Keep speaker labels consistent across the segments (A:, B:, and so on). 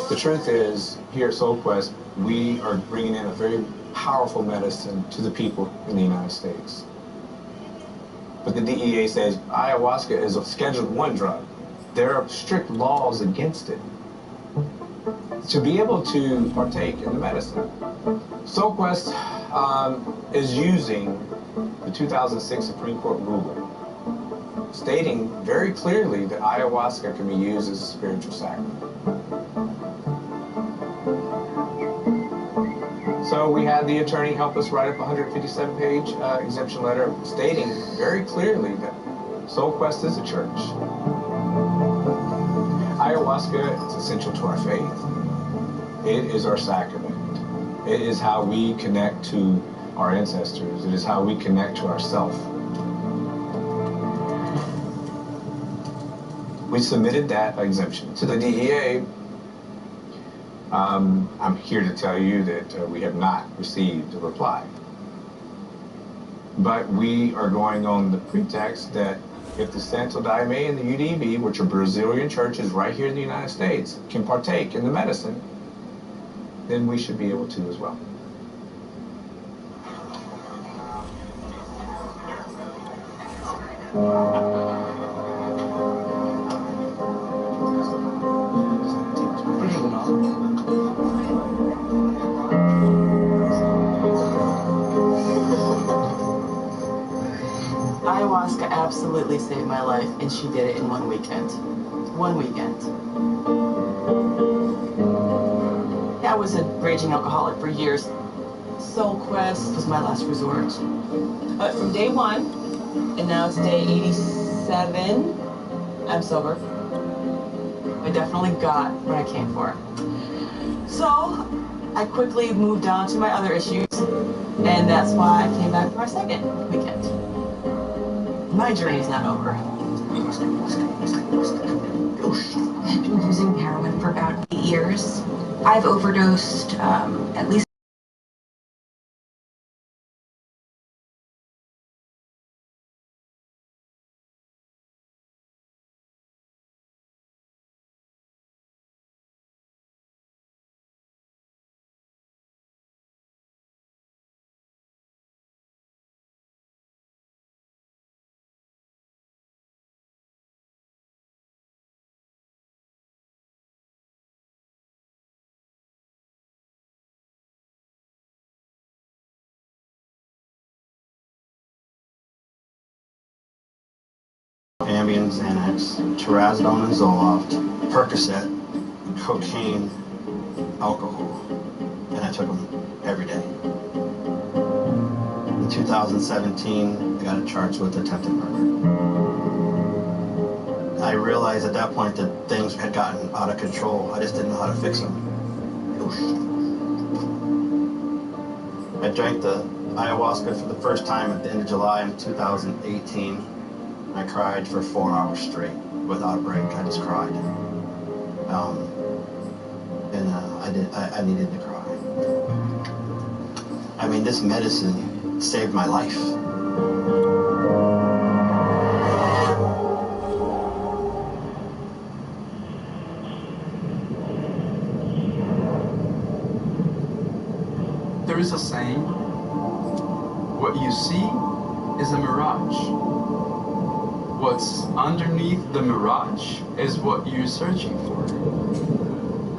A: The truth is, here at SoulQuest, we are bringing in a very powerful medicine to the people in the United States. But the DEA says ayahuasca is a Schedule I drug. There are strict laws against it. To be able to partake in the medicine, SoulQuest is using the 2006 Supreme Court ruling, stating very clearly that ayahuasca can be used as a spiritual sacrament. So we had the attorney help us write up a 157-page exemption letter stating very clearly that SoulQuest is a church. Ayahuasca is essential to our faith. It is our sacrament. It is how we connect to our ancestors. It is how we connect to ourselves. We submitted that exemption to the DEA. I'm here to tell you that we have not received a reply. But we are going on the pretext that if the Santo Daime and the UDB, which are Brazilian churches right here in the United States, can partake in the medicine, then we should be able to as well.
B: Ayahuasca absolutely saved my life, and she did it in one weekend. One weekend. I was a raging alcoholic for years. SoulQuest was my last resort. But from day one, and now it's day 87, I'm sober. I definitely got what I came for. So I quickly moved on to my other issues, and that's why I came back for my second weekend. My journey's not over.
C: I've been using heroin for about 8 years. I've overdosed at least.
D: Ambien, Xanax, Trazodone and Zoloft, Percocet, cocaine, alcohol, and I took them every day. In 2017, I got charged with attempted murder. I realized at that point that things had gotten out of control. I just didn't know how to fix them. I drank the ayahuasca for the first time at the end of July in 2018. I cried for 4 hours straight without a break. I just cried. I needed to cry. I mean, this medicine saved my life.
E: There is a saying, what you see is a mirage. What's underneath the mirage is what you're searching for.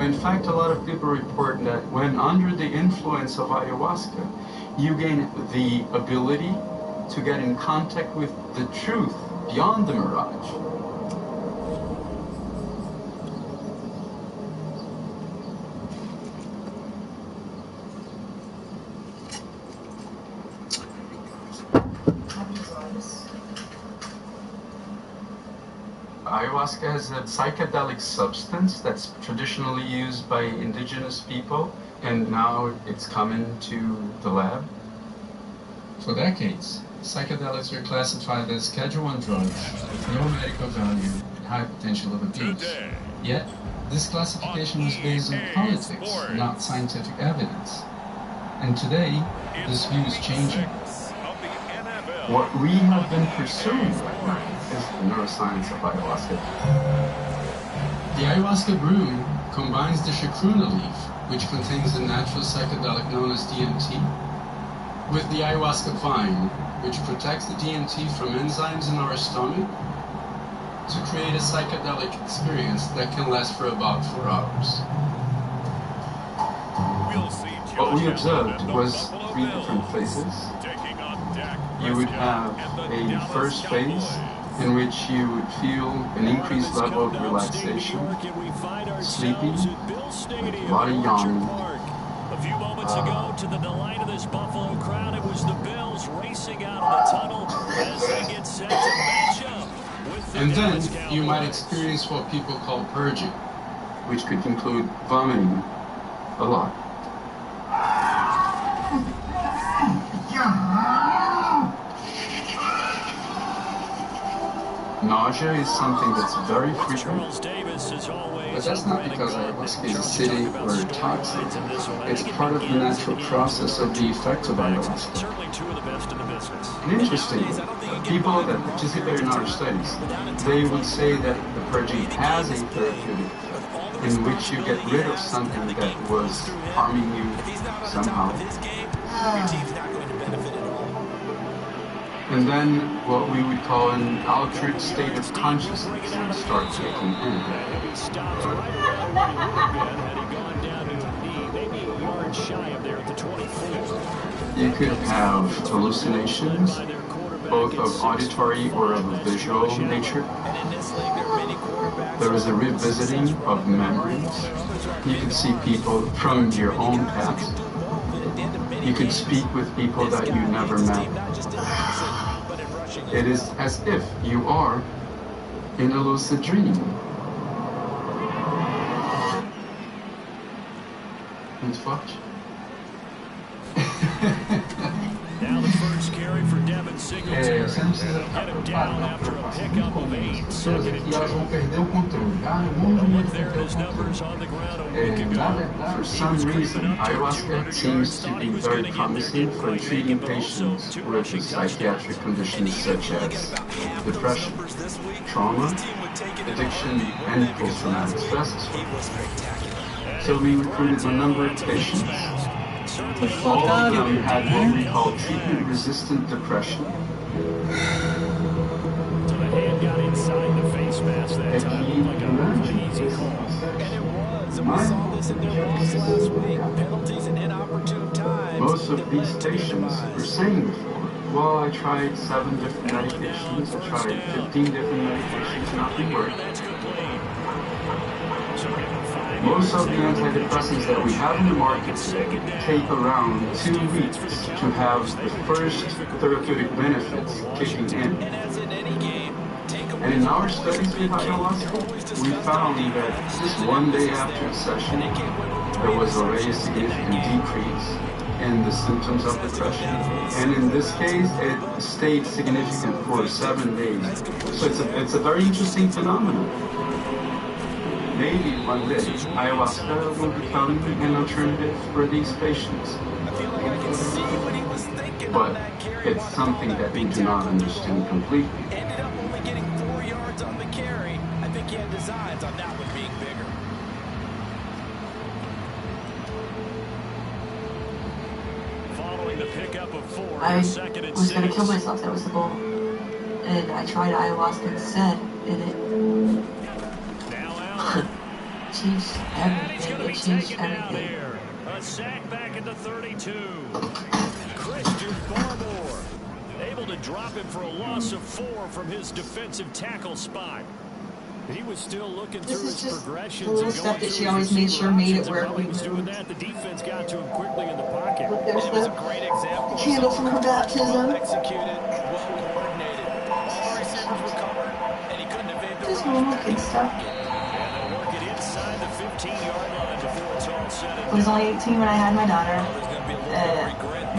E: In fact, a lot of people report that when under the influence of ayahuasca, you gain the ability to get in contact with the truth beyond the mirage. Ayahuasca is a psychedelic substance that's traditionally used by indigenous people, and now it's coming to the lab.
F: For decades, psychedelics were classified as Schedule I drugs with no medical value and high potential of abuse. Yet, this classification was based on politics, not scientific evidence. And today, this view is changing.
E: What we have been pursuing right now is the neuroscience of ayahuasca.
F: The ayahuasca brew combines the chacruna leaf, which contains the natural psychedelic known as DMT, with the ayahuasca vine, which protects the DMT from enzymes in our stomach, to create a psychedelic experience that can last for about 4 hours.
E: What we observed was 3 different phases. You would have a first phase in which you would feel an increased level of relaxation, sleepy, a lot of yawning.
G: A few moments ago, to the delight of this Buffalo crowd, it was the Bills racing out of the tunnel as they get set to match up with the
F: And then
G: Dallas Cowboys.
F: you might experience what people call purging.
E: Which could include vomiting a lot. Nausea is something that's very frequent, but that's not because ayahuasca is acidic or toxic. It's part of the natural process of the effects of ayahuasca. And interestingly, people that participate in our studies, they would say that the purging has a therapeutic effect, in which you get rid of something that was harming you somehow. And then what we would call an altered state of consciousness would start kicking in. You could have hallucinations, both of auditory or of a visual nature. There is a revisiting of memories. You could see people from your own past. You could speak with people that you never met. It is as if you are in a lucid dream. Let's watch.
G: Now the first carry for Devin Singletary. Get him down after a pickup of 8. Second and 2. Look there at his numbers on the ground a week ago.
E: For some reason, ayahuasca seems to be very promising for treating patients with psychiatric conditions such as depression, trauma, addiction, and post-traumatic stress disorder. So we recruited a number of patients. All of them had what we call treatment-resistant depression.
G: So the hand got inside the face mask that time. Looked like a really easy call. And it was. And we saw this in their loss last week. Penalties and inopportune times.
E: Most of these patients were saying before, well, I tried 7 different medications, I tried 15 different medications, nothing worked. Most of the antidepressants that we have in the market take around 2 weeks to have the first therapeutic benefits kicking in. And in our studies with ayahuasca, we found that just 1 day after a session, there was already a significant decrease in the symptoms of depression. And in this case, it stayed significant for 7 days. So it's a very interesting phenomenon. Maybe one day, ayahuasca will become an alternative for these patients. But it's something that we do not understand completely.
G: Ended up only getting 4 yards on the carry. I think he had designs on that one being bigger. Following the pickup of 4,
C: I
G: second and
C: was going
G: 6.
C: to kill myself, that was the goal. And I tried ayahuasca instead, and it changed everything. It changed everything.
G: A sack back at the 32. Christian Barmore able to drop him for a loss of 4 from his defensive tackle spot. He was still looking through his progressions.
C: The little stuff that she always made sure made it work.
G: While he was doing that, the defense got to him quickly in the pocket.
C: Look, there's the candle from her baptism.
G: Executed, well coordinated. All receivers were covered, and he couldn't evade the
C: Just looking stuff.
G: And they'll work it inside the 15-yard line before it's all said and
C: I was only 18 when I had my daughter.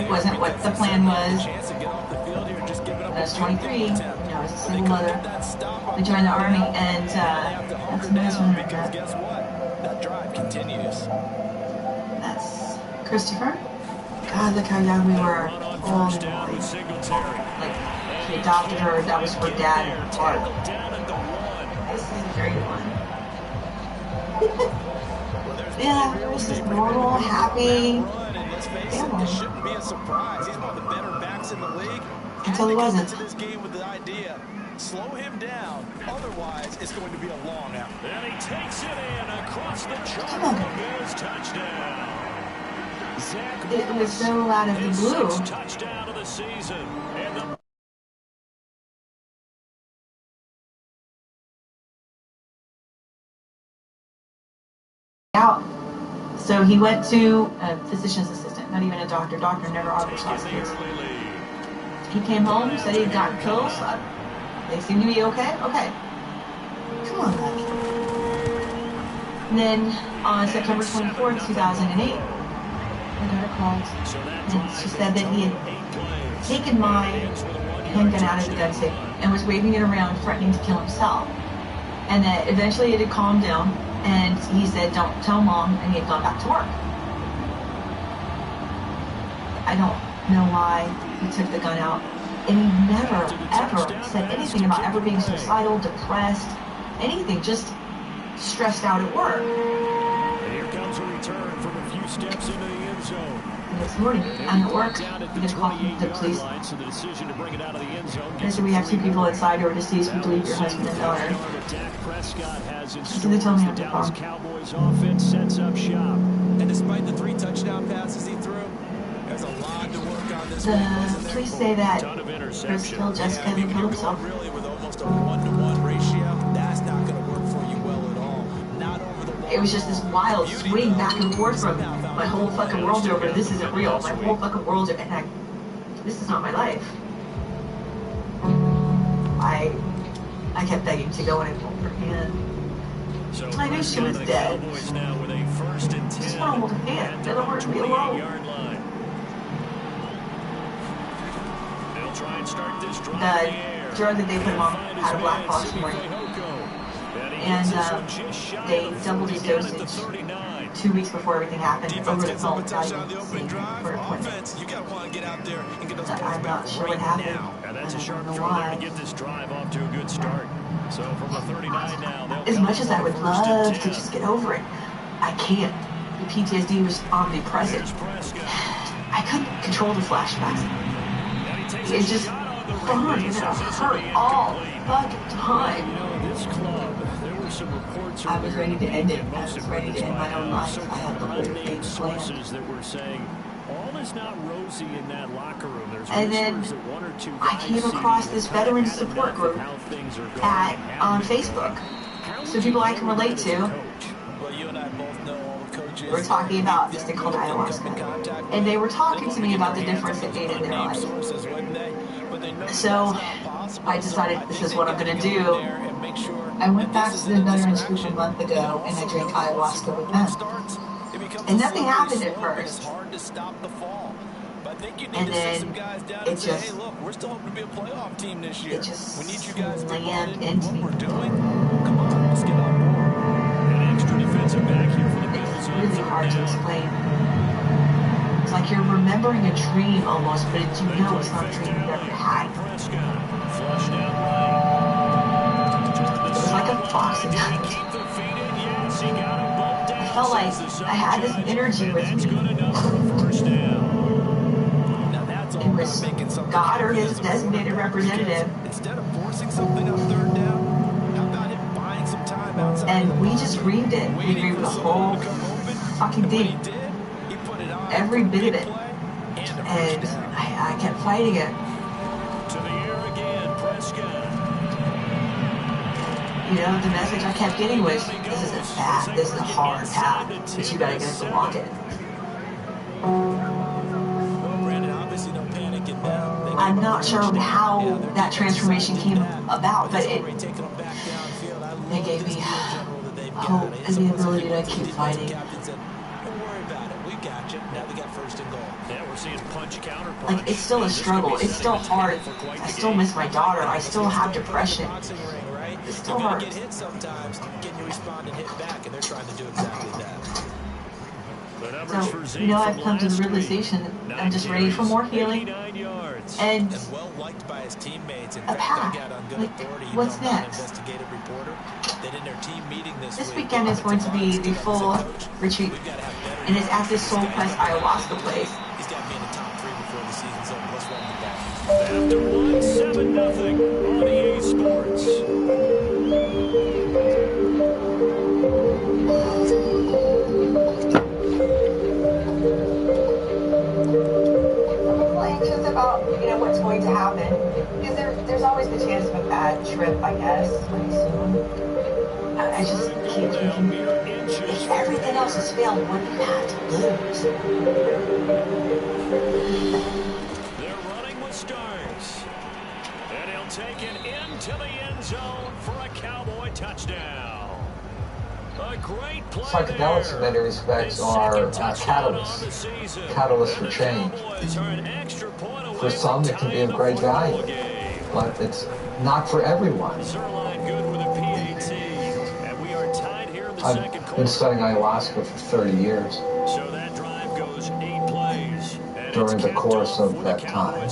C: It wasn't what the plan was. I was 23. I was a single mother. I joined the Army, and that's amazing.
G: Guess what? That drive continues.
C: That's Christopher. God, look how young we were. Oh,
G: First down with Singletary.
C: like adopted her. That was her dad in the park. This is a very good one. Yeah, it was just normal, happy family.
H: Shouldn't be a surprise. He's one of the better backs in the league.
C: Until he wasn't.
H: To this game with the idea, slow him down. Otherwise, it's going to be a long out.
G: And he takes it in across the chart
C: Come on.
G: for Bills touchdown. Zach
C: It was so out of the
G: his
C: blue.
G: 6th touchdown of the season. And the
C: Out. So he went to a physician's assistant, not even a doctor. Doctor never offers
G: taking the
C: hospitals.
G: early lead.
C: He came home, said he had gotten pills. They seem to be okay. Okay. Come on, buddy. And then on September 24th, 2008, my daughter called and she said that he had taken my handgun out of the gun safe and was waving it around, threatening to kill himself. And that eventually it had calmed down, and he said, "Don't tell Mom," and he had gone back to work. I don't know why he took the gun out. And he never, ever said anything about ever being suicidal, depressed, anything, just stressed out at work.
G: And here comes a return from a few steps into the end zone.
C: And this morning, I'm at work, we get a call from the police.
G: So the decision to bring it out of the end zone.
C: They said, "We have 2 people inside who are deceased. We believe your husband and daughter."
G: Dak Prescott has in
C: So they told me
G: the
C: I'm the
G: Dallas
C: farm.
G: Cowboys offense sets up shop.
H: And despite the 3 touchdown passes he threw, there's a lot to work on this week,
C: The
H: wasn't there?
C: police say that
G: Ton of
C: Chris
G: interceptions.
C: killed Jessica and
H: You're
C: killed
H: going
C: himself.
H: really with almost a 1-to-1 ratio. That's not going to work for you well at all. Not over the long
C: It was just this wild swing back and forth from my whole fucking world's over. This isn't real. My whole fucking world's over. And this is not my life. I kept begging to go in and hold her hand.
G: So
C: I knew she was
G: the
C: dead.
G: Cowboys now with a 1st and 10.
C: Just want to hold her hand. I don't want her to be alone.
G: 28-yard line. They'll try and start this drive in the
C: The
G: air.
C: drug that they put him on had a black box warning. And they doubled his dosage 2 weeks before everything happened over the phone. I didn't see him for an appointment.
H: You got to want to get out there and get those
C: But
H: balls
C: I'm
H: back
C: not sure
H: right
C: what happened.
H: now.
G: And that's a
C: I
G: sharp
C: don't know
G: throw there to
C: why.
G: get this drive off to a good start. So from the 39 now, they'll
C: As much as I would
G: come first and
C: love to
G: 10.
C: just get over it, I can't. The PTSD was omnipresent.
G: There's Prescott.
C: I couldn't control the flashbacks.
G: And he takes
C: It
G: a
C: just
G: shot on the
C: burned
G: release
C: and it
G: as this will
C: hurt
G: be
C: all
G: incomplete.
C: fucking time.
G: You know, this club, there were some reports
C: I was ready to end it. I
G: most
C: was
G: have
C: ready to end my own life.
G: some
C: I had the whole
G: unnamed
C: thing planned.
G: sources that were saying all is not rosy in that locker room. There's
C: And then
G: whispers that 1 or 2
C: I
G: guys
C: came
G: see
C: across
G: that
C: this
G: kinda
C: veteran
G: had
C: support
G: enough of
C: group
G: how things are going.
C: on Facebook. So people I can relate to.
H: Well, you and I both know all the coaches.
C: We're talking about this thing called ayahuasca. And they were talking to me about the difference it made in their life. So I decided this is what I'm going to do. I went back to the veterans group a month ago and I drank ayahuasca with them. And nothing happened at first. And then it just
H: we're still hoping to be a playoff team this year.
C: it just
H: We need you guys to
C: slammed
H: in
C: into
H: what
C: me.
H: we're doing. Come on, let's get on board.
G: An extra defensive back here for the Bills.
C: It's really hard to explain. It's like you're remembering a dream almost, but you know it's not a dream you've ever had.
G: Prescott flushed out right.
C: It was like a boxing night.
G: Keep their feet in. Yes, he got them both down.
C: I felt like I had this energy with
G: That's
C: me.
G: good enough for a first down.
H: Now that's all
C: It was
H: about making something
C: God or
H: happen
C: his
H: as a
C: designated
H: quarterback.
C: representative.
H: Instead of forcing something on 3rd down, how about him buying some time outside?
C: And we just reamed it. We reamed the whole fucking thing. Every bit of it. And I kept fighting it.
G: To the air again, Prescott.
C: You know, the message I kept getting was, this is a path, this is a hard path, but you gotta get to walk it. I'm not sure how that transformation came about, but it gave me hope and the ability to keep fighting.
G: Yeah, we're seeing punch counter punch.
C: Like, it's still a struggle. It's still hard. I still miss my daughter. I still have depression. It still hurts.
H: Sometimes can you respond and hit back, and they're trying to do exactly that.
C: So, you know, I've come to the realization that I'm just ready for more healing and
H: well liked by his teammates. In
C: a path. Like, what's next? This weekend is going to be the full retreat, and it's at this Soul Quest ayahuasca place.
H: He's got to be in the top 3 before the season's over. Let's run with that.
G: After one, 7-0 on EA Sports.
B: I'm a little anxious about, you know, what's going to happen, because there's always the chance of a bad trip, I guess, pretty soon. I just keep thinking, if everything else has failed, what do you have to lose?
G: They're running with stars. And he'll take it into the end zone for a Cowboy touchdown. A great play.
I: Psychedelics in many respects are catalysts for change. For some, it can be of great value, but it's not for everyone. I've been studying ayahuasca for 30 years.
G: So that drive goes 8 plays.
I: During the course of that time,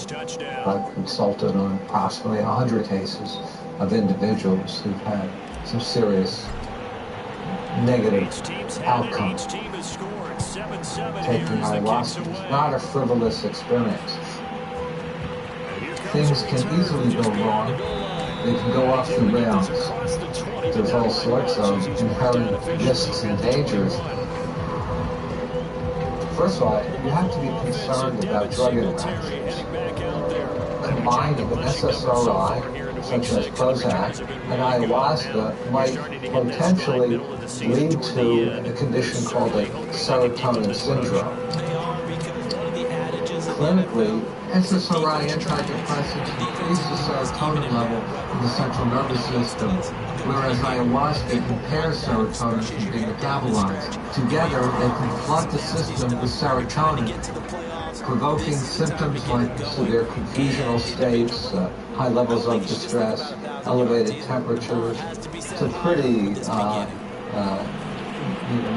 I: I've consulted on approximately 100 cases of individuals who've had some serious negative outcomes. Taking ayahuasca is not a frivolous experience. Things can easily go wrong. They can go off the rails. There's all sorts of inherent risks and dangers. First of all, you have to be concerned about drug interactions. Combining an SSRI, such as Prozac, and ayahuasca might potentially lead to a condition called a serotonin syndrome. Clinically, SSRI antidepressants increase the serotonin level in the central nervous system, whereas ayahuasca impairs serotonin from being metabolized. Together, they can flood the system with serotonin, provoking symptoms like severe confusional states, high levels of distress, elevated temperatures. It's a pretty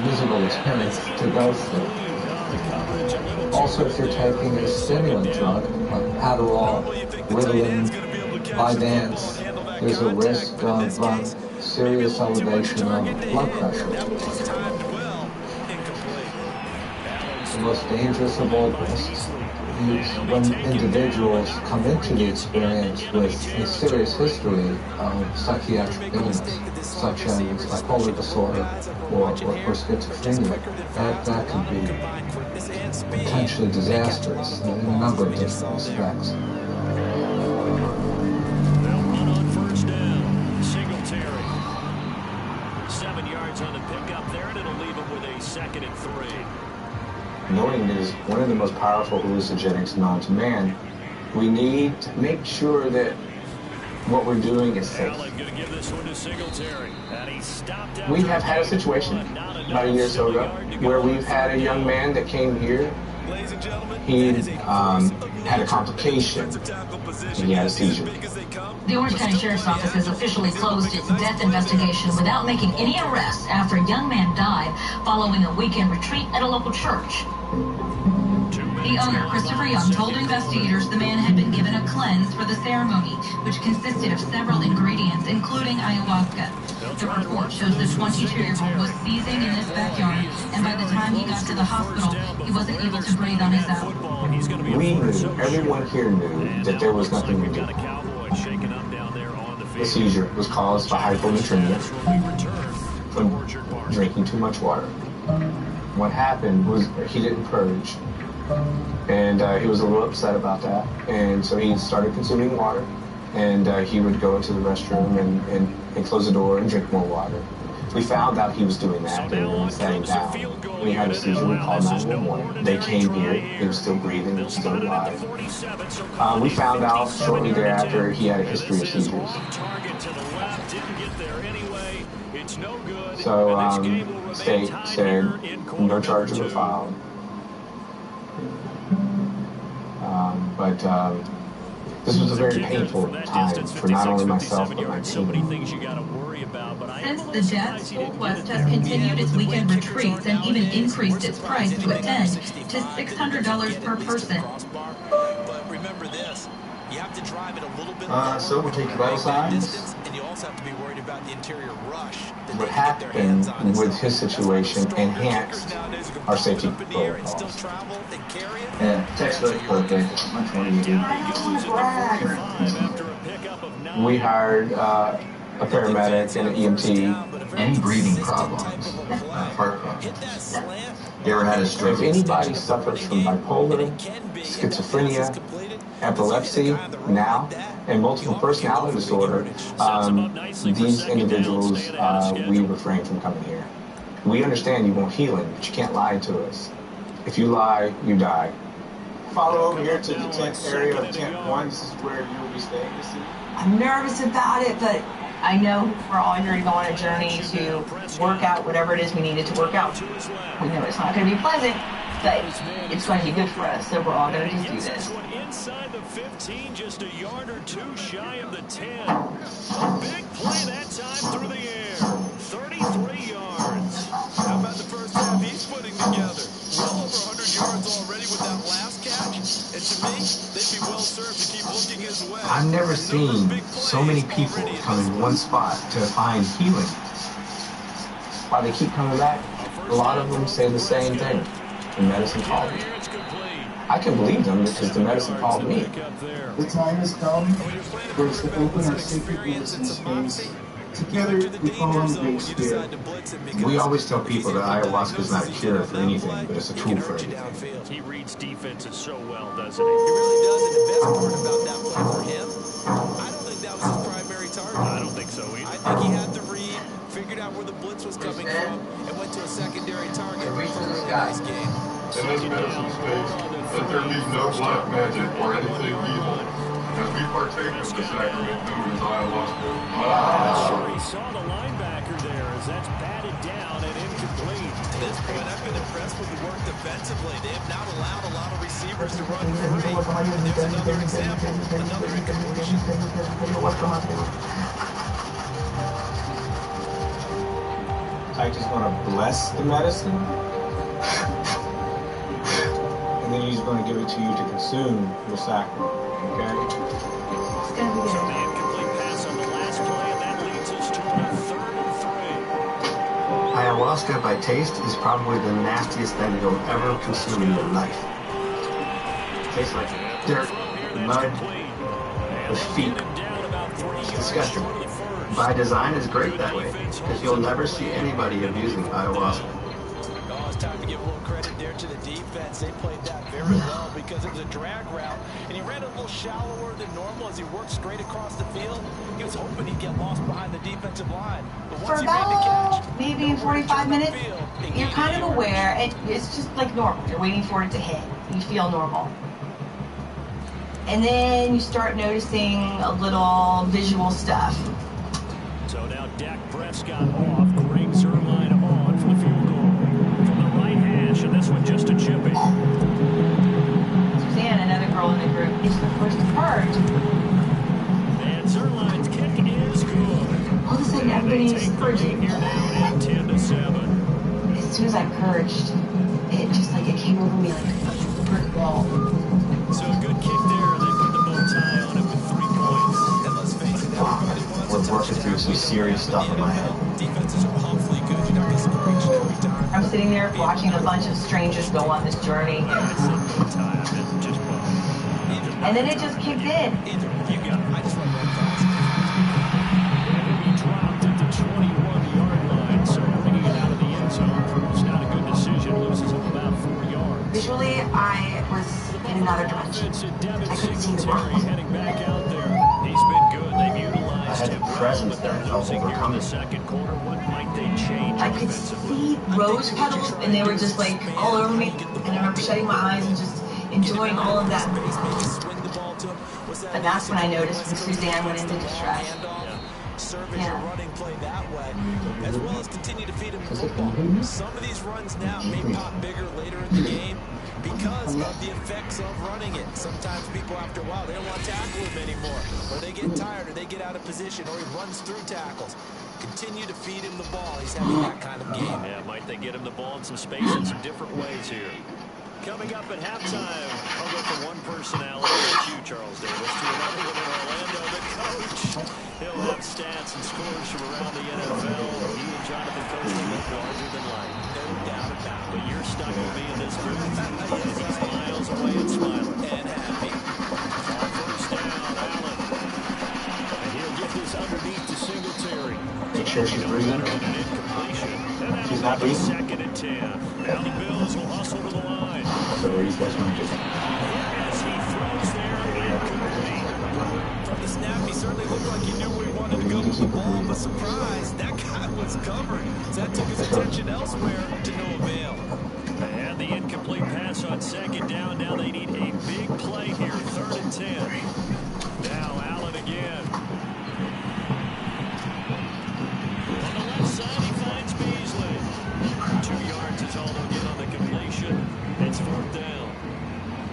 I: miserable experience to go through. Also, if you're taking a stimulant drug, like Adderall, Ritalin, Vyvanse, there's a risk of serious elevation of blood pressure. The most dangerous of all risks is when individuals come into the experience with a serious history of psychiatric illness, such as bipolar disorder or schizophrenia. That can be potentially disastrous in a number of different respects.
G: They'll run on first down. Singletary. 7 yards on the pickup there, and it'll leave him with a 2nd and 3.
A: Knowing is one of the most powerful hallucinogenics known to man. We need to make sure that what we're doing is safe. We have had a situation about a year or so ago where we've had a young man that came here. He had a complication. He had a seizure.
J: The Orange County Sheriff's Office has officially closed its death investigation without making any arrests after a young man died following a weekend retreat at a local church. The owner, Christopher Young, told investigators the man had been given a cleanse for the ceremony, which consisted of several ingredients, including ayahuasca. The report shows the 22-year-old was seizing in his backyard, and by the time he got to the hospital, he wasn't able to breathe on his own.
A: We knew, everyone here knew, that there was nothing to do. The seizure was caused by hyponatremia from drinking too much water. What happened was he didn't purge, and he was a little upset about that, and so he started consuming water, and he would go into the restroom and close the door and drink more water. We found out he was doing that, and we sat him down. When he had a seizure, we called 911. They came here, he was still breathing, he was still alive. We found out shortly thereafter he had a history of seizures. So, state said no charges were filed. But This was a very painful time for not only myself, but my team.
J: Since the death, School Quest has continued its weekend retreats and even increased its price to attend to $600 per person.
H: But remember this, you have to drive it a little bit
A: So we'll take vital signs.
H: and you also have to be worried about the interior rush.
A: What happened with his situation enhanced our safety protocols.
D: Yeah, textbook perfect. I'm 28.
A: We hired a paramedic and an EMT.
D: Any breathing problems, heart problems. You ever had a stroke?
A: If anybody suffers from bipolar, schizophrenia, epilepsy now, and multiple personality disorder, these individuals, we refrain from coming here. We understand you want healing, but you can't lie to us. If you lie, you die. Follow over here to the tent area of tent 1. This is where you will be staying this evening.
B: I'm nervous about it, but I know we're all here to go on a journey to work out whatever it is we needed to work out. We know it's not going to be pleasant, but it's going to be good for us, so we're all going to just do this.
G: Inside the 15, just a yard or two shy of the 10. A big play that time through the air. 33 yards.
H: How about the first half he's putting together? Well over 100 yards already with that last catch. And to me, they'd be well served to keep looking his way.
A: I've never seen so many people come in one spot to find healing. Why they keep coming back? A lot of them say the same thing. The medicine called me. I can believe them because the medicine called me.
K: The time has come for us to open our sacred medicine space. Together, we follow the Great Spirit.
A: We always tell people that ayahuasca is not a cure for anything, but it's a tool for everything.
G: He reads defenses so well, doesn't he?
H: He really does, and the best part about that play for him, I don't think that was his primary target.
G: I don't think so either.
H: I think he had the read, figured out where the blitz was coming from, and went to a secondary target.
I: Reach for the sky.
H: Nice game.
L: In this medicine space, let there be no black magic or anything evil. As we partake of the sacrament known as ayahuasca.
G: Sure, he saw the linebacker there as that's batted down and incomplete.
H: At this point, I've been impressed with the work defensively. They have not allowed a lot of receivers to run free. And there's another example, another incompletion.
A: I just want to bless the medicine, and then he's going to give it to you to consume your sacrament, okay?
B: It's going to be
G: So
B: good.
G: the incomplete pass on the last play, and that leads us to a 3rd and 3.
D: Ayahuasca by taste is probably the nastiest thing you'll ever consume in your life. It tastes like dirt, mud, the feet. It's disgusting. By design, it's great that way, because you'll never see anybody abusing ayahuasca.
H: Oh, it's time to give a little credit there to the defense. They played that very well because it was a drag route, and he ran a little shallower than normal as he worked straight across the field. He was hoping he'd get lost behind the defensive line. But
B: For
H: once he made the catch,
B: about maybe 45 minutes, you're kind of aware, and it's just like normal. You're waiting for it to hit. You feel normal. And then you start noticing a little visual stuff.
G: So now Dak Prescott off, brings Zerline on for the field goal. From the right hash, and this one just a chippy.
B: Suzanne, another girl in the group, is the first to purge.
G: And Zerline's kick is good.
B: All of a sudden, everybody's purging.
G: Here now, 10-7.
B: As soon as I purged, it just like it came over me like a brick wall.
G: So a good kick there. They put the bow tie on it with 3 points.
H: and let's face it, everybody wants
D: We're working through some serious stuff in my head.
H: defenses are awfully good. You're not discouraged every time.
B: I'm sitting there watching a bunch of strangers go on this journey. And then it just kicked in.
H: You got it. I just want to run fast.
G: He dropped at the 21-yard line, so bringing it out of the end zone proves not a good decision. Loses him about 4 yards.
B: Visually, I was in another direction. I couldn't see the ball.
G: Heading back out there. He's been good. They've utilized
D: I had
G: him
D: the presence
G: well,
D: there
G: but
D: to
G: they're
D: help
G: losing here in
D: overcome
G: the
D: it.
G: second quarter. What might they change
B: I could see rose petals, and they were just like all over me. And I remember shutting my eyes and just enjoying all of that. But that's when I noticed when Suzanne went into distress.
H: Serving a running play that way, as well as continue to feed him the football. Some of these runs now may pop bigger later in the game, because of the effects of running it. Sometimes people, after a while, they don't want to tackle him anymore, or they get tired, or they get out of position, or he runs through tackles. Continue to feed him the ball. He's having that kind of game.
G: Yeah, might they get him the ball in some space in some different ways here. Coming up at halftime, I'll go from one personality, that's you, Charles Davis, to another one in Orlando, the coach. He'll have stats and scores from around the NFL. He and Jonathan Coachman look larger than life. No doubt about it. But you're stuck with me in this booth. Yes, he's miles away and smiling. And happy. On first down, Allen. And he'll get this underneath to Singletary.
A: Make sure she's breathing. She's not breathing.
G: Second and 10. Now the Bills will hustle to the line.
A: So these guys want to just...
G: As he throws there, incomplete.
H: From the snap, he certainly looked like he knew where he wanted to go with the ball, but surprise, that guy was covered. So that took his attention elsewhere to no avail.
G: They had the incomplete pass on second down. Now they need a big play here, 3rd and 10. Now Allen again. On the left side, he finds Beasley. 2 yards is all they'll get on the completion. It's 4th down.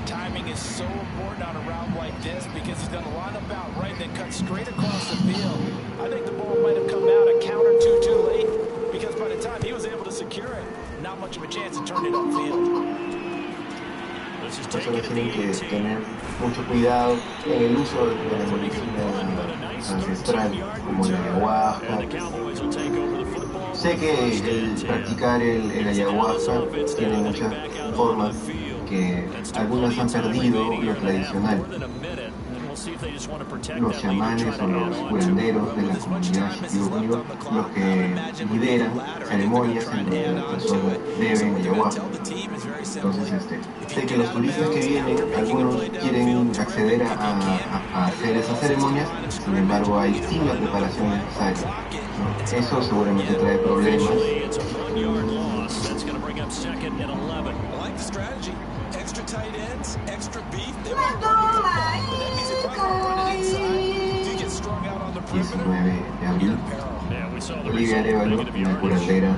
H: Timing is so important on a route like this because he's going to line up out right, then cut straight across the field. I think the ball might have come out a count or two too late because by the time he was able to secure it, not much of a chance to turn it upfield.
D: Personas tienen que tener mucho cuidado en el uso de la medicina ancestral como la ayahuasca. Sé que el practicar el ayahuasca tiene muchas formas, que algunas han perdido lo tradicional. Los chamanes o los curanderos de la comunidad shipibo los que lideran ceremonias en donde las personas beben ayahuasca. Entonces, sé que los turistas que vienen, algunos quieren acceder a hacer esas ceremonias, sin embargo hay sin la preparación necesaria, ¿no? Eso seguramente trae problemas.
H: Extra tight ends, extra beef. They want to run inside, but that means if I run it inside, do you get strung out on the perimeter?
D: 19 de abril, Olivia Arevalo, una curandera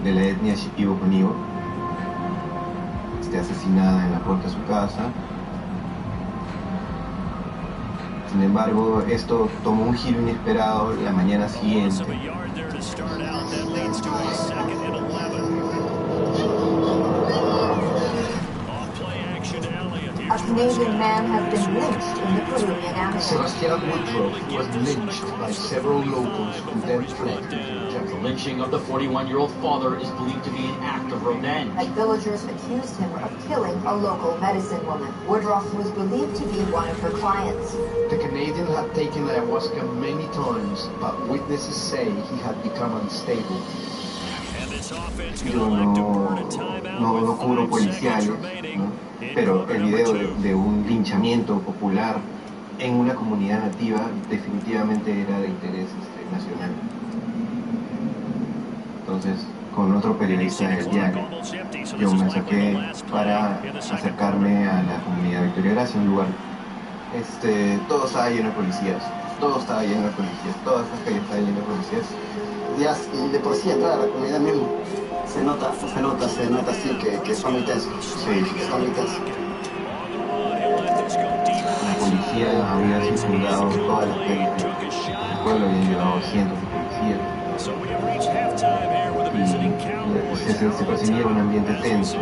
D: de la etnia shipibo conibo, asesinada en la puerta de su casa. Sin embargo, esto tomó un giro inesperado la mañana siguiente.
M: A Canadian man has been lynched in the Peruvian Amazon.
I: Sebastian Woodrow was lynched by several locals who then fled.
N: The lynching of the 41-year-old father is believed to be an act of revenge.
M: Like villagers accused him of killing a local medicine woman. Woodruff was believed to be one of her clients.
I: The Canadian had taken ayahuasca many times, but witnesses say he had become unstable.
D: Yo no cubro policiales, ¿no? Pero el video de un linchamiento popular en una comunidad nativa definitivamente era de interés nacional. Entonces, con otro periodista del diario, yo me saqué para acercarme a la comunidad de Victoria Gracia, un lugar, todo estaba lleno de policías, todas las calles estaban llenas de policías.
O: Ya de por sí entrar a la comunidad mismo se nota así que son muy tensos.
D: Sí,
O: son muy tensos.
D: La policía había circundado todas las calles del pueblo, habían llevado cientos de policías. Y se percibía un ambiente tenso,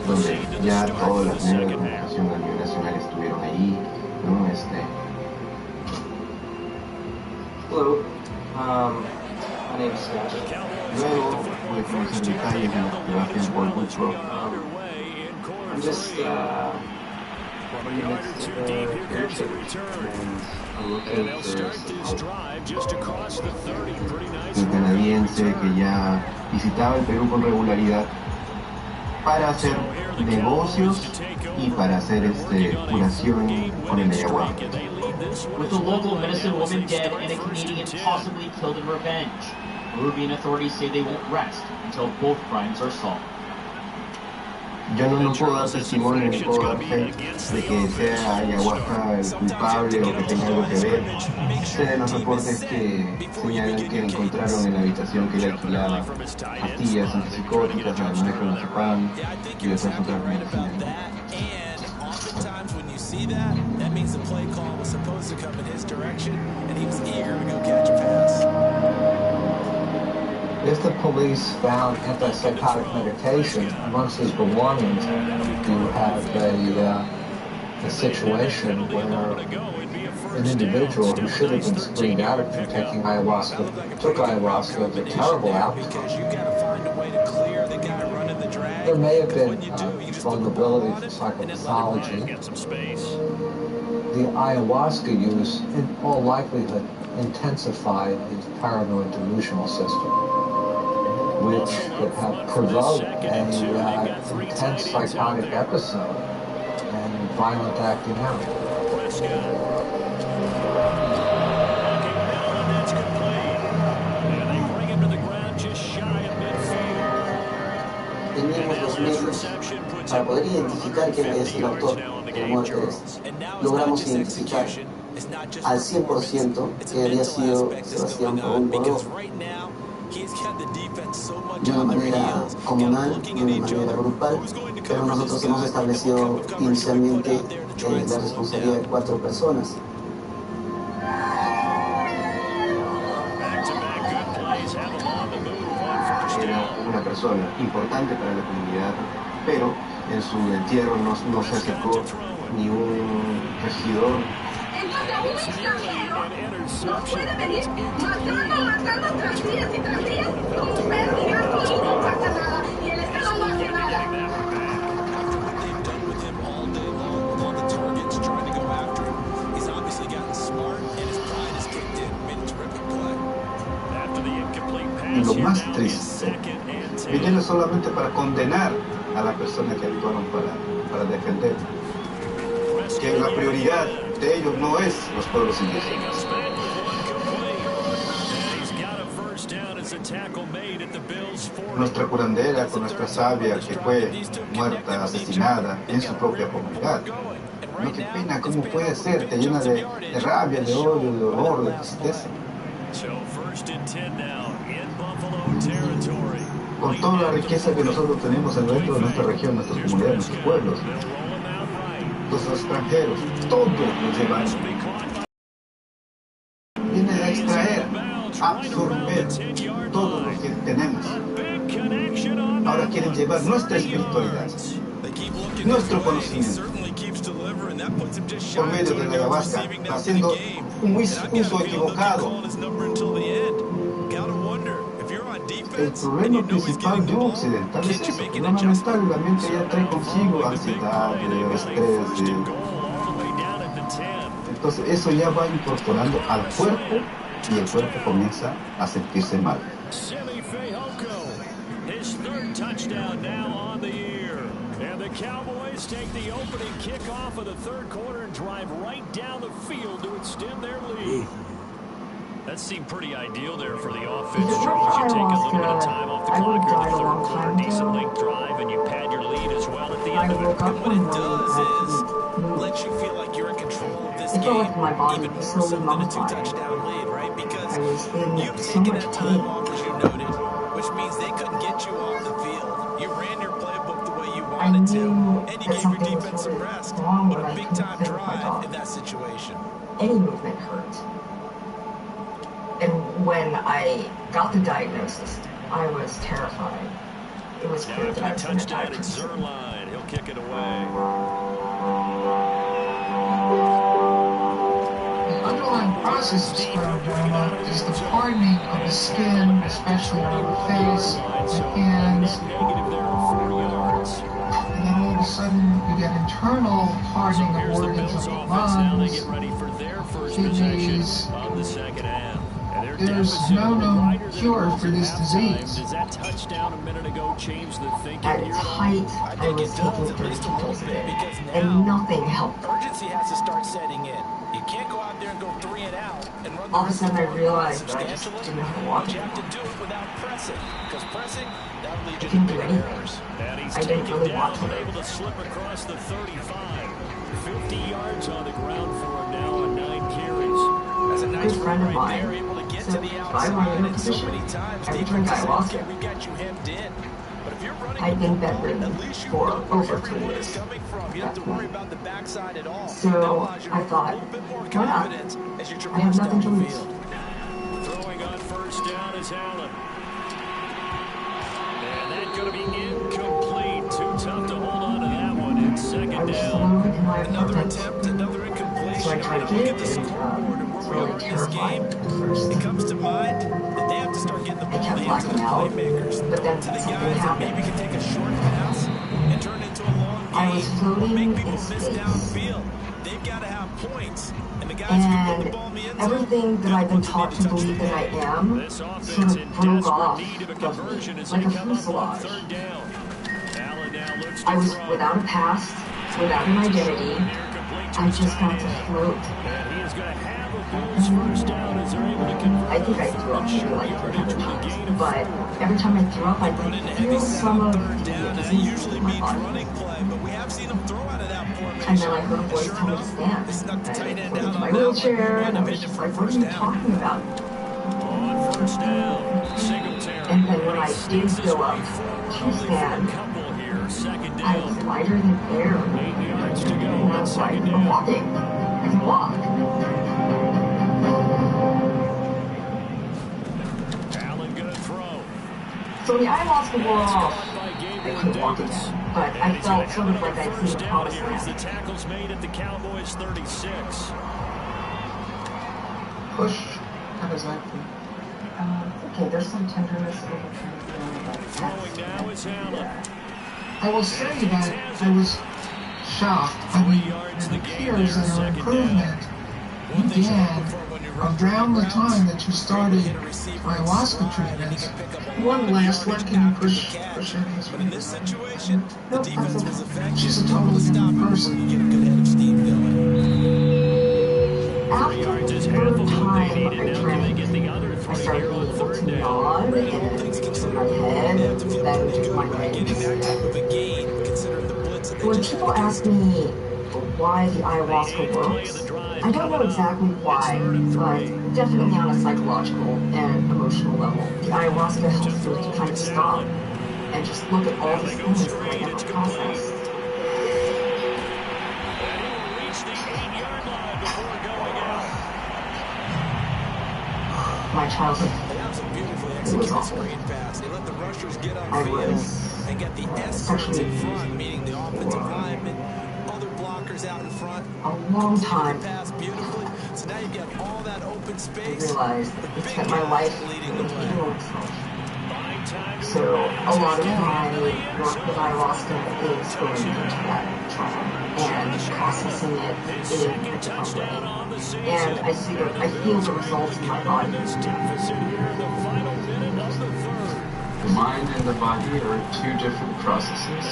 D: donde ya todas las medios de comunicación a nivel nacional estuvieron allí, ¿no?
P: Hello, my name is Scott.
D: Luego pude conocer detalles de la fotografía por Woodrow.
P: I'm just in the midst of a fair trip, and I'm looking for
D: El canadiense que ya visitaba el Perú con regularidad para hacer negocios y para hacer curación con el ayahuasca.
N: With the local medicine woman dead and a Canadian possibly killed in revenge, Peruvian authorities say they won't rest until both crimes are solved.
O: Yo no puedo dar testimonio ni puedo dar fe de que sea ayahuasca el culpable o que tenga algo que ver. Sé de los reportes que señalan que encontraron en la habitación que él alquilaba pastillas antipsicóticas, además de clonazepam y otras medicinas.
H: Oftentimes when you see that, that means the play call was supposed to come in his direction, and he was eager to go catch a pass.
I: If the police found antipsychotic medication amongst his belongings, you have a situation where an individual who should have been screened out from taking ayahuasca took ayahuasca with a terrible outcome. There may have been vulnerability for psychopathology. The ayahuasca use, in all likelihood, intensified his paranoid delusional system, which could have provoked an intense psychotic episode and violent acting out.
O: Teníamos los medios para poder identificar quién había sido el autor de la muerte de este. Logramos identificar al 100% que había sido Sebastián Paul Boró. De una manera comunal, de una manera grupal, pero nosotros hemos establecido inicialmente la responsabilidad de 4 personas. Era una persona importante para la comunidad, pero en su entierro no se acercó ni un regidor.
Q: Entonces un extranjero no puede venir matando tras días y tras días como un perro y gato y no pasa nada y el Estado no hace nada.
D: Y lo más triste, vinieron solamente para condenar a la persona que actuaron para defender. Que la prioridad de ellos no es los pueblos indígenas. Nuestra curandera con nuestra sabia que fue muerta, asesinada en su propia comunidad. No, qué pena, ¿cómo puede ser? Te llena de rabia, de odio, de horror, de tristeza. Con toda la riqueza que nosotros tenemos dentro de nuestra región, nuestras comunidades, nuestros pueblos, los extranjeros, todo nos llevan. Vienen a extraer, a absorber todo lo que tenemos. Ahora quieren llevar nuestra espiritualidad, nuestro conocimiento, por medio de la ayahuasca, haciendo un uso equivocado. El problema principal de un occidental es eso, que lo mental, la mente ya trae consigo ansiedad, estrés. Entonces eso ya va incorporando al cuerpo y el cuerpo comienza a sentirse mal.
G: And the Cowboys take the opening kickoff of the third quarter and drive right down the field to extend their lead. That seemed pretty ideal there for the offense. You take a little bit of time off the clock here in the third quarter, decent length drive, and you pad your lead as well at the end of it.
H: And what it does is lets you feel like you're in control of this game, even more so than a 2-touchdown lead, right? Because you've taken that time off, as you noted, which means they couldn't get you off the field. You ran your playbook the way you wanted to, and you gave your defense some rest. But a big-time drive in that situation.
R: Any movement hurt. And when I got the diagnosis, I was terrified. It was clear that I was going to die from
G: Zerline, he'll kick it away.
S: The underlying process of scleroderma is the hardening of the skin, especially on the face, the hands. And then all of a sudden you get internal hardening of organs of the lungs, kidneys. There's no known cure for this disease.
R: At its height, I was taking 30 pills a day, and nothing helped.
H: Urgency has to start setting in. You can't go out there and go 3 and out and run
R: all of a sudden I realized that I just didn't know how to walk anymore. I couldn't do anything. I didn't really want to.
G: Able to slip across the 35. 50 yards on the ground for him now on 9 carries.
R: As a nice friend of mine, so if I run into a position, every drink I lost it. I've been bedridden for over 3 years. So I thought, why not? I have nothing to lose.
G: Throwing on first down is Allen. And that's going to be incomplete. Too tough to hold on to that one in second down.
R: I was alone in my apartment, so I tried to get it, and it's really terrifying at first. It comes to mind that they have to start getting the ball. I kept blacking out, but then something happened. Maybe can take a short pass and turn it into a long game. I was floating in space. They've got to have points. And everything that I've been taught to believe that I am sort of broke off of me, like a fuselage. I was without a past, without an identity. I just got to float. I think I threw up maybe like 300 times, but every time I threw up, I could feel some of the disease in my body. And then I heard a voice tell me to stand. And I went into my wheelchair, and I was just like, what are you talking about? And then when I did go up to stand, I was lighter than air. And I was like, I'm walking. I can walk. So when the ayahuasca wore off, I couldn't walk again, but I felt sort of like I'd seen the promised land.
G: The tackles made at the Cowboys 36.
S: Push. How does that feel?
R: Okay, there's some tenderness over
G: Throwing now is Allen.
S: I will say that I was shocked. I mean, it appears that our improvement began around the time that you started ayahuasca treatments. One last one, can you push in this one? In this situation, the defense was effective. She's a totally different person.
R: After the third time I drank, I started being able to nod and turn my head, then do my legs. When people ask me why the ayahuasca works, I don't know exactly why, but definitely on a psychological and emotional level. The ayahuasca helps me to kind of stop and just look at all these things that I never processed. My childhood, it was awful. I was sexually abused for a long time. I realized I spent my life healing myself. So a lot of my work with ayahuasca is going into that trauma and processing it in a different way. And I feel the results in my body.
E: The mind and the body are two different processes,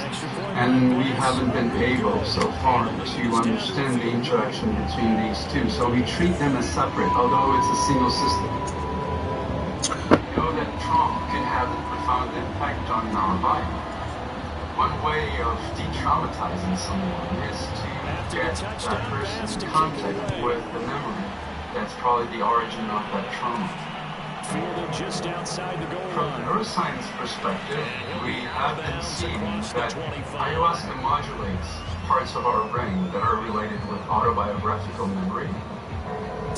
E: and we haven't been able so far to understand the interaction between these two. So we treat them as separate, although it's a single system. We know that trauma can have a profound impact on our body. One way of de-traumatizing someone is to get that person in contact with the memory. That's probably the origin of that trauma.
G: Fielded just outside the goal
E: From
G: line.
E: a neuroscience perspective, we have been seeing that ayahuasca modulates parts of our brain that are related with autobiographical memory.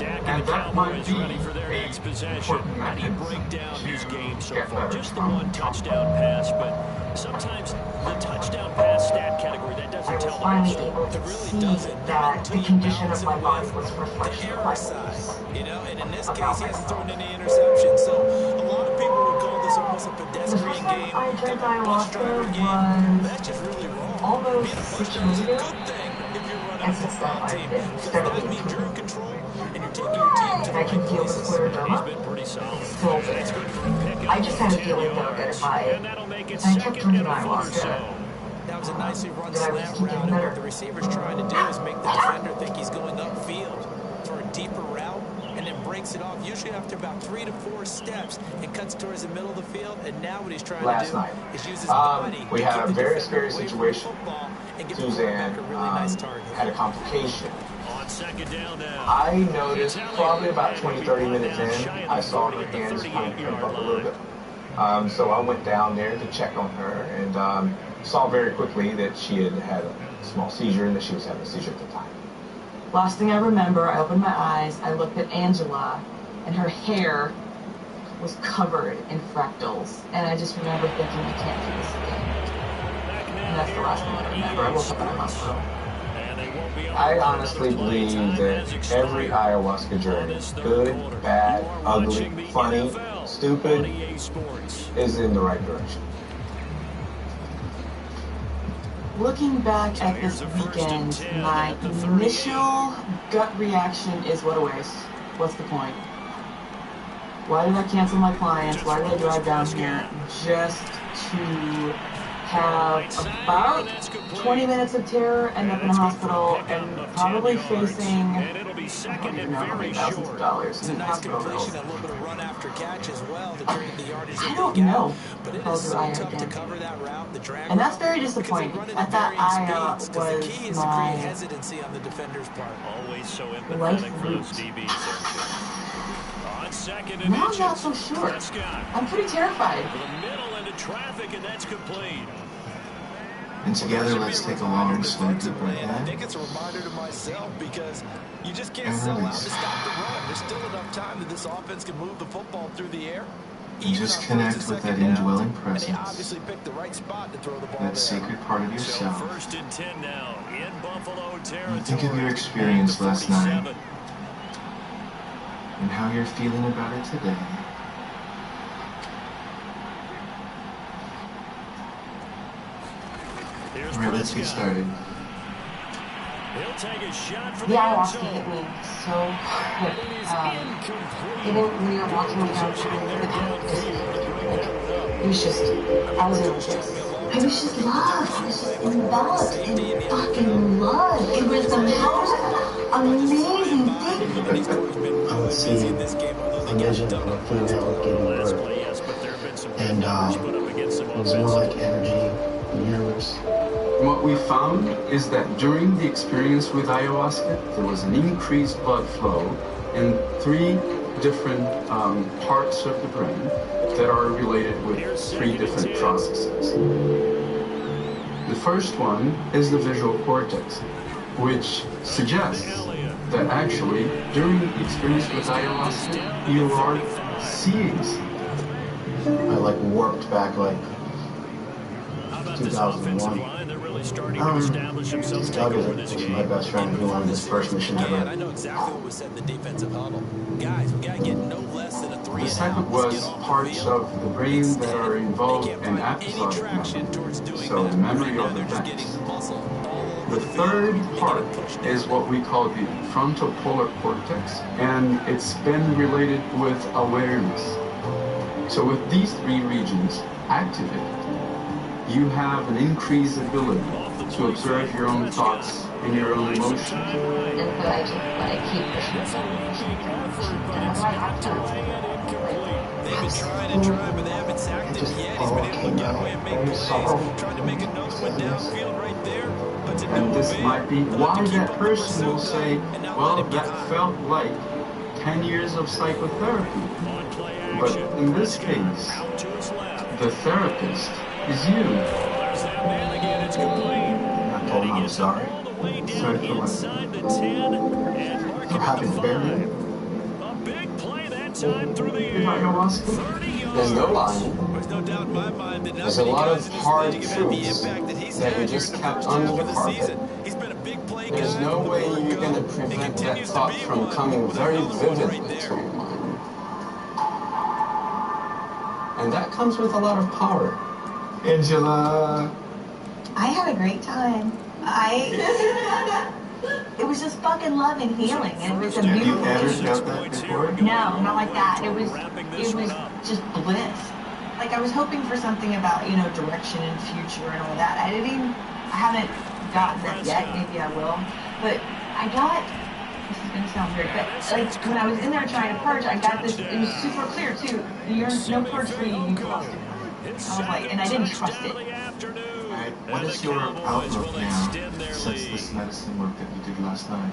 E: And that might be an important mechanism to get better
G: Just the one touchdown pass, but sometimes the touchdown pass stat category, that doesn't tell the whole story.
R: It really doesn't. That the condition of my body was a reflection of my beliefs.
H: You know, and in this case, he hasn't thrown any interceptions, so a lot of people would call this almost a pedestrian game.
R: I drank ayahuasca was almost 6 years ago, and since then I've been steadily improving. I can feel the scleroderma. It's still there. I just had a feeling though that if I kept drinking ayahuasca,
H: That was a nicely run
R: that I would
H: snap
R: keep getting
H: route.
R: better.
H: What the receiver's trying to do is make the defender think he's going upfield for a deeper route, and then breaks it off you after about 3 to 4 steps and cuts towards the middle of the field. And now what he's trying
A: Last
H: to do
A: night,
H: is use his body
A: we
H: to
A: had
H: keep
A: a
H: the
A: very
H: defender
A: scary
H: away from the
A: situation.
H: football and give the
A: Suzanne
H: quarterback a really nice target.
A: had a complication.
G: On second down now.
A: I noticed probably about 20-30 minutes in, I saw her hands kind of cramp up a little bit. So I went down there to check on her and saw very quickly that she had had a small seizure and that she was having a seizure at the time.
B: Last thing I remember, I opened my eyes, I looked at Angela, and her hair was covered in fractals. And I just remember thinking, I can't do this again. And that's the last thing I remember. I woke up in a hospital.
A: I honestly believe that every ayahuasca journey, good, bad, ugly, funny, stupid, is in the right direction.
B: Looking back at this weekend, my initial gut reaction is, what a waste. What's the point? Why did I cancel my clients? Why did I drive down here just to have about 20 minutes of terror, end up in a hospital, and probably facing, I don't even know how many thousands of dollars in hospital bills. I don't know how to I again. And that's very disappointing. I thought I was my life route. Now I'm not so sure. I'm pretty terrified.
G: Traffic, and that's complete.
O: And together, let's take a long, slow, deep breath in.
H: I think it's a reminder to myself because you just can't sell out to stop the run. There's still enough time that this offense can move the football through the air.
O: And just connect with that indwelling presence.
H: Obviously picked the right spot to throw the ball.
O: That sacred part of yourself.
G: So first and 10 now in Buffalo territory.
O: And think of your experience last night and how you're feeling about it today. Alright, let's get started.
B: The ayahuasca hit me so hard. Even when you're walking around it was just, I was in a place.
J: I was just loved. I was just enveloped in fucking love. It was the most amazing thing.
K: I would see a vision of a female giving birth. And it was more like energy, universe.
E: What we found is that during the experience with ayahuasca, there was an increased blood flow in 3 different parts of the brain that are related with 3 different processes. The first one is the visual cortex, which suggests that actually during the experience with ayahuasca, you are seeing something.
K: I like warped back like 2001. Doug is my best friend who won this first mission ever.
H: I know exactly what was said in the defensive huddle. Guys, we gotta get no less than a 3.5.
E: The second was parts of the brain that are involved in episodic memory, so the memory of events. The third part is what we call the frontal polar cortex, and it's been related with awareness. So with these 3 regions activated, you have an increased ability to observe your own thoughts and your own emotions.
J: And but I keep
H: They've been trying, but they haven't sacked him yet. He's been able to get away and make plays. Tried to make a no one downfield right there. But to
E: and this might be why that person will say, well, that felt like 10 years of psychotherapy. But in this case, the therapist is you.
K: I told him I'm sorry. Sorry for what? For having to bury him.
A: There's no lying. There's a lot of hard truths that you just kept under the carpet. There's no way you're going to prevent that thought from coming very vividly to your mind. And that comes with a lot of power.
K: Angela.
C: I had a great time. It was just fucking love and healing, and it was a beautiful.
K: Have you ever felt that before?
C: No, not like that. It was just bliss. Like I was hoping for something about direction and future and all that. I haven't gotten that yet. Maybe I will. But I got. This is gonna to sound weird, but like when I was in there trying to purge, I got this. It was super clear too. You're no purge for you. You lost it. I was like, and I didn't trust it.
D: Alright, what is your outlook now since this medicine work that you did last night?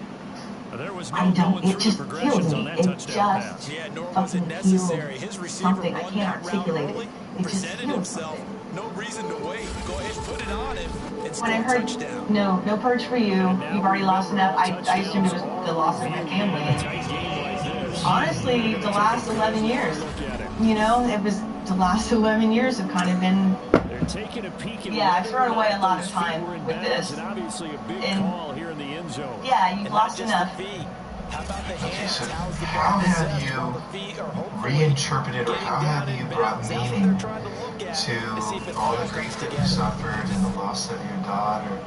C: I don't. It just kills me. It just fucking heals something. I can't articulate it. It just heals something.
H: No reason to wait. Go ahead, put it on him.
C: When I heard no purge for you, you've already lost enough, I assumed it was the loss of my family. And honestly, the last 11 years, you know, it was the last 11 years have kind of been. Yeah, I've thrown away a lot of time with this. And yeah, you've lost enough.
D: Okay, so how have you reinterpreted or how have you brought meaning to all the grief that you suffered and the loss of your daughter?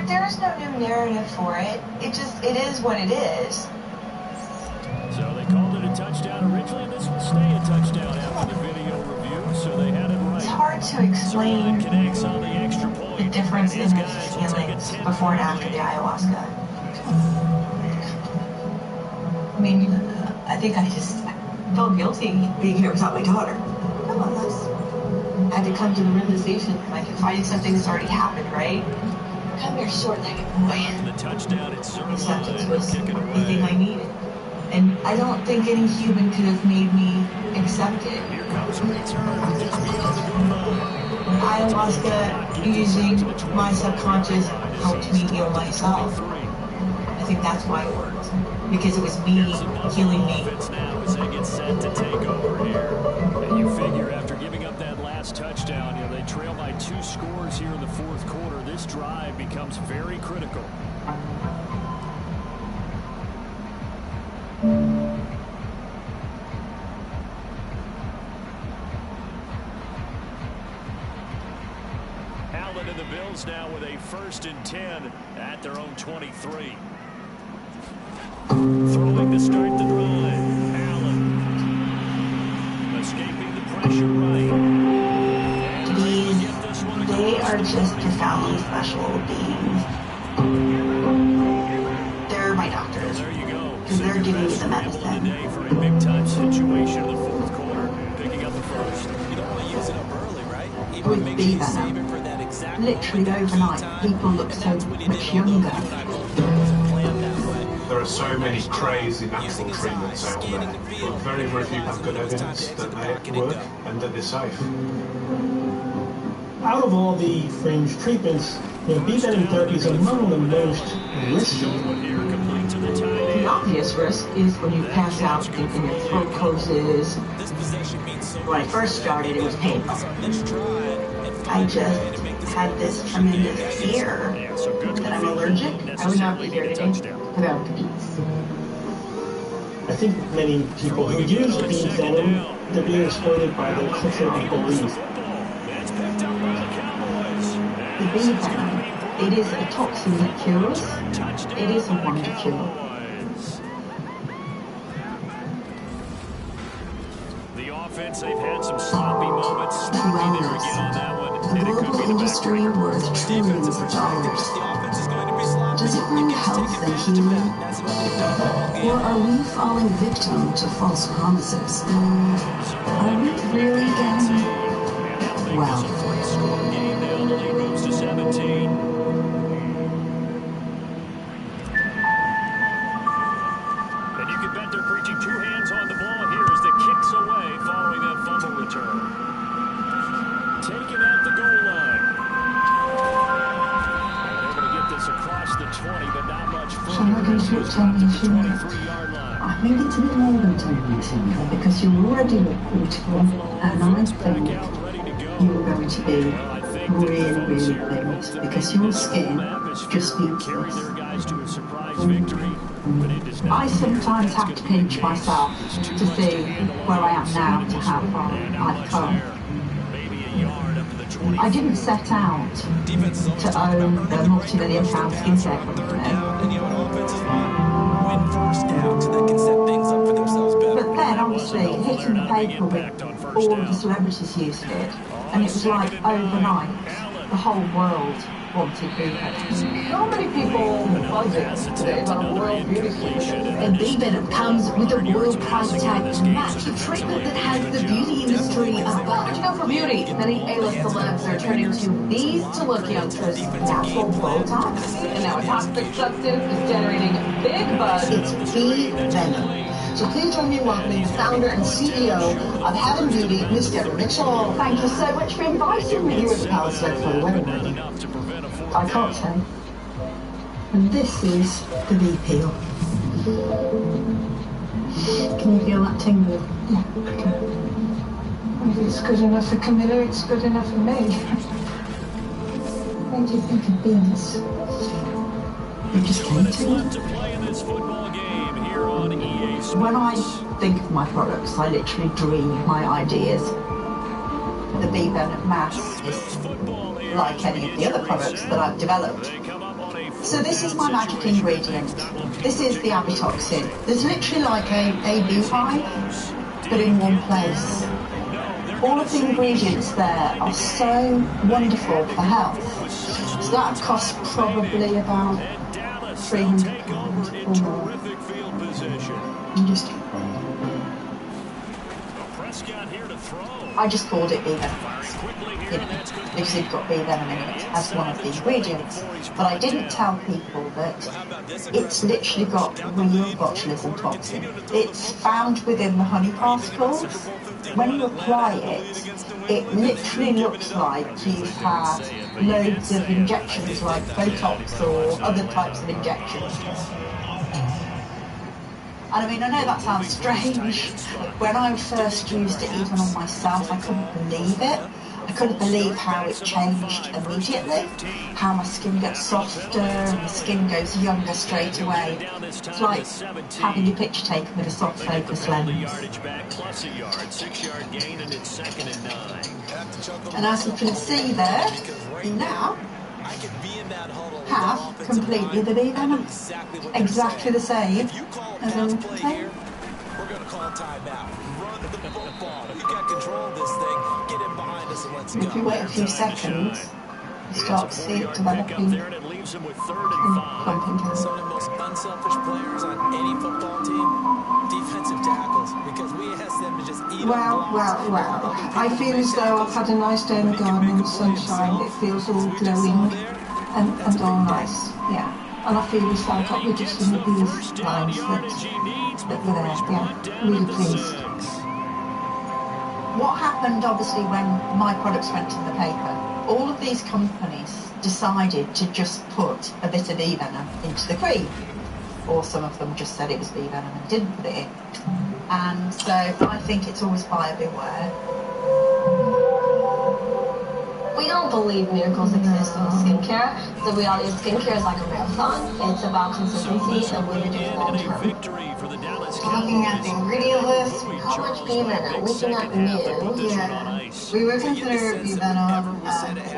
C: There's no new narrative for it. It is what it is.
G: So they called it a touchdown originally, and this will stay a touchdown after the video review, so they had it right.
C: It's hard to explain the difference in the feelings before and after the ayahuasca. I mean, I think I just felt guilty being here without my daughter. Come on, Liz. I had to come to the realization, like, if fighting something that's already happened, right? Come here, short-legged boy. Acceptance was the thing I needed. And I don't think any human could have made me accept it. Ayahuasca, using my subconscious, helped me heal myself. I think that's why it worked. Because it was me healing me.
G: Now as they get set to take over here. And you figure after giving up that last touchdown, you know, they trail by 2 scores here in the fourth quarter. This drive becomes very critical. Allen and the Bills now with a 1st and 10 at their own 23. Throwing to start the drive. Allen. Escaping the pressure right.
C: They are just profoundly special beings. They're my doctors.
G: There you go.
C: Because they're giving me the medicine.
G: For a big time situation in the fourth quarter. Picking up the first.
H: You don't want to use it up early, right?
C: With B-Venom, literally overnight, people look so much younger.
L: There are so many crazy natural treatments out there, but very, very few have good evidence that they work and that they're safe.
T: Out of all the fringe treatments, B-Venom therapy is among the most risky.
C: The obvious risk is when you pass out and your throat closes. When I first started, it was painful. I just had this tremendous fear that I'm allergic. I would not be here today without the beats.
T: I think many people who use B-Venom, they're being exploited by the culture of belief.
C: The B-Venom, it is a toxin that cures. It is a wonder cure.
G: They've had some sloppy moments. Sloppy there again on that one.
U: A global industry worth trillions of dollars. Does it really help the healing? Or are we falling victim to false promises? Are we really getting well?
G: Game now, the lead moves to 17. And you can bet they're preaching 2 hands on the ball here as the kicks away following that fumble return. Taken at the goal line. And able to get this across the 20, but not much further.
U: Shall I go to it, tell me
G: the 23-yard line.
U: I need it to be more than 10 minutes in there because you already look beautiful and I think you're going to be really, really famous because your skin just beautiful. I sometimes have to pinch myself to see where I am now to how far I've come. I didn't set out to own a multi-million-pound skincare company. But then, obviously, hitting the paper with all of the celebrities used it, and it was like overnight, the whole world
R: wanted bee venom. How many people budget today on a royal beauty sleep?
J: And bee venom comes with a royal price tag to match the treatment that has the beauty industry about.
R: Where'd you go for beauty? Many A-list celebs are turning to bees to look youngsters. Natural Botox, and now a toxic substance is generating big buzz.
S: It's bee venom. So please join me in welcoming the founder and CEO of Heaven Beauty, Miss Deborah Mitchell.
R: Thank you so much for inviting me.
S: You were the palace for the wedding party.
R: I can't say.
U: And this is the bee peel. Can you feel that tingle?
S: Yeah, I can. If it's good enough for Camilla, it's good enough for me. What do you think of bees?
U: You just came to
R: When I think of my products, I literally dream my ideas. The bee venom mask is like any of the other products that I've developed. So this is my magic ingredient. This is the abitoxin. There's literally like a beehive, but in one place. All of the ingredients there are so wonderful for health. So that would cost probably about £300 or more. You just I just called it bee venom, because it's got bee venom in it as one of the ingredients. But I didn't tell people that it's literally got real botulism toxin. It's found within the honey particles. When you apply it, it literally looks like you've had loads of injections like Botox or other types of injections. And I mean, I know that sounds strange. When I first used it even on myself, I couldn't believe it. I couldn't believe how it changed immediately, how my skin gets softer and my skin goes younger straight away. It's like having your picture taken with a soft focus lens. And as you can see there, now have completely the bee venom. Exactly the same as in the same.
H: We're going to call timeout. Run the football. We got control of this thing. Get in behind us and let's go.
R: If you wait a few seconds, you start to see it developing and clumping down.
H: Some of the most unselfish players on any football team, defensive tackles, because we ask them to just eat
S: Well. I feel as though I've had a nice day in the garden in the sunshine. It feels all glowing and all nice, yeah. And I feel as though I got rid of some of these lines that were there, yeah. Really pleased.
R: What happened, obviously, when my products went in the paper, all of these companies decided to just put a bit of bee venom into the cream. Or some of them just said it was bee venom and didn't put it in. And so I think it's always buyer beware.
F: We don't believe miracles exist in skincare. The reality of skincare is like a marathon. It's about consistency and what you do long term.
V: Looking at the ingredient list,
F: how much bee venom? We do not know.
V: Yeah. We would consider bee venom a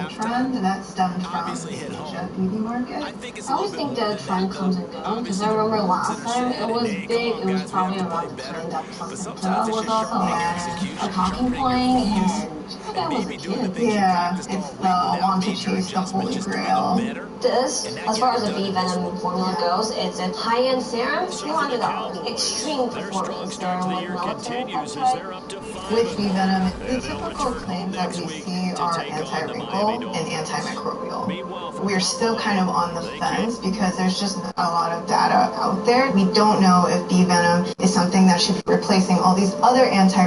V: trend that stemmed from the Asia beauty market.
F: I always think that trend comes and goes, because I remember last time it was big, it was probably about the time that placenta was also a talking point, and that was a kid.
V: Yeah, it's the want to chase the holy grail.
F: This, as far as the bee venom formula goes, it's a high-end serum, $200. Extreme performance serum with melatonin peptide.
V: With bee venom, the typical claims that we see are anti-wrinkle and antimicrobial. We're still kind of on the fence because there's just not a lot of data out there. We don't know if bee venom is something that should be replacing all these other anti